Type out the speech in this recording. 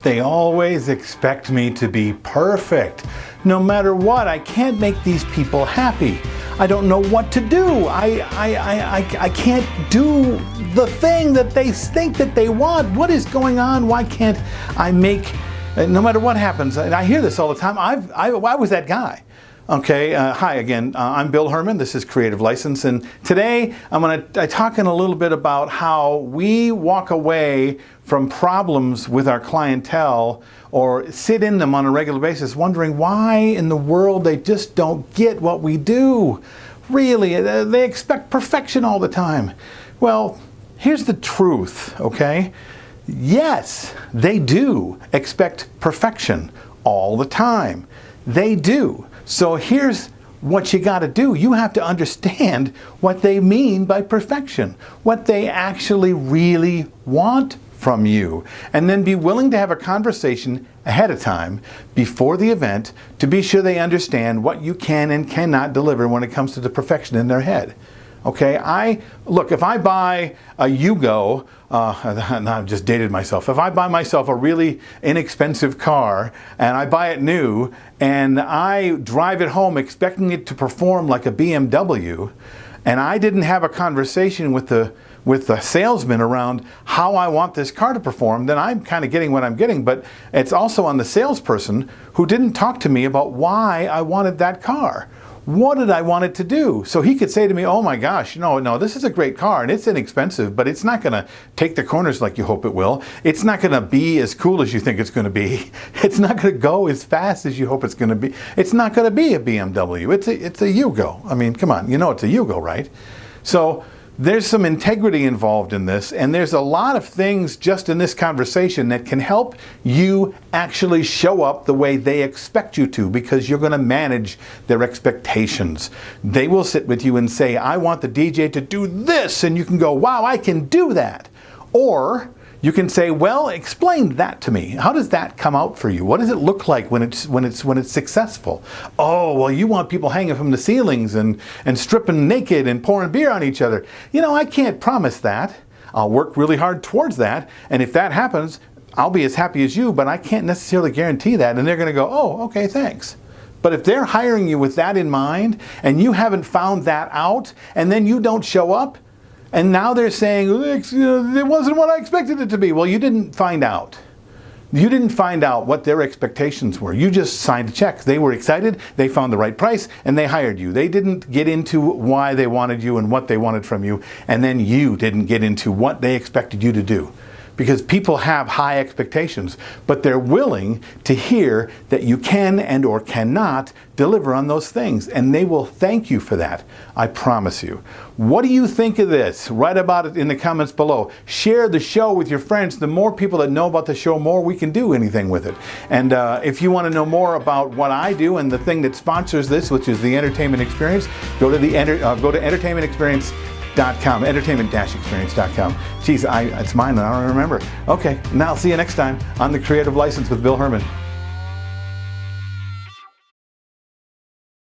They always expect me to be perfect. No matter what, I can't make these people happy. I don't know what to do. I can't do the thing that they think that they want. What is going on? Why can't I make, no matter what happens, and I hear this all the time, I was that guy. Okay, hi again, I'm Bill Herman, this is Creative License, and today I'm going to talk in a little bit about how we walk away from problems with our clientele or sit in them on a regular basis wondering why in the world they just don't get what we do. Really, they expect perfection all the time. Well, here's the truth, okay? Yes, they do expect perfection all the time. They do. So here's what you got to do. You have to understand what they mean by perfection, what they actually really want from you, and then be willing to have a conversation ahead of time before the event to be sure they understand what you can and cannot deliver when it comes to the perfection in their head. Okay, look, if I buy a Yugo, I've just dated myself. If I buy myself a really inexpensive car and I buy it new and I drive it home expecting it to perform like a BMW, and I didn't have a conversation with the salesman around how I want this car to perform, then I'm kind of getting what I'm getting. But it's also on the salesperson who didn't talk to me about why I wanted that car. What did I want it to do? So he could say to me, oh my gosh, no, this is a great car and it's inexpensive, but it's not going to take the corners like you hope it will. It's not going to be as cool as you think it's going to be. It's not going to go as fast as you hope it's going to be. It's not going to be a BMW. It's a Yugo. I mean, come on, it's a Yugo, right? So there's some integrity involved in this, and there's a lot of things just in this conversation that can help you actually show up the way they expect you to, because you're going to manage their expectations. They will sit with you and say, I want the DJ to do this, and you can go, wow, I can do that. Or you can say, well, explain that to me. How does that come out for you? What does it look like when it's successful? Oh, well, you want people hanging from the ceilings and stripping naked and pouring beer on each other. I can't promise that. I'll work really hard towards that. And if that happens, I'll be as happy as you, but I can't necessarily guarantee that. And they're going to go, oh, okay, thanks. But if they're hiring you with that in mind and you haven't found that out and then you don't show up, and now they're saying, it wasn't what I expected it to be. Well, you didn't find out. You didn't find out what their expectations were. You just signed a check. They were excited, they found the right price, and they hired you. They didn't get into why they wanted you and what they wanted from you, and then you didn't get into what they expected you to do. Because people have high expectations, but they're willing to hear that you can and or cannot deliver on those things, and they will thank you for that. I promise you. What do you think of this? Write about it in the comments below. Share the show with your friends. The more people that know about the show, more we can do anything with it. And if you want to know more about what I do and the thing that sponsors this, which is the Entertainment Experience, go to entertainment-experience.com. Geez, it's mine and I don't remember. Okay, now I'll see you next time on The Creative License with Bill Herman.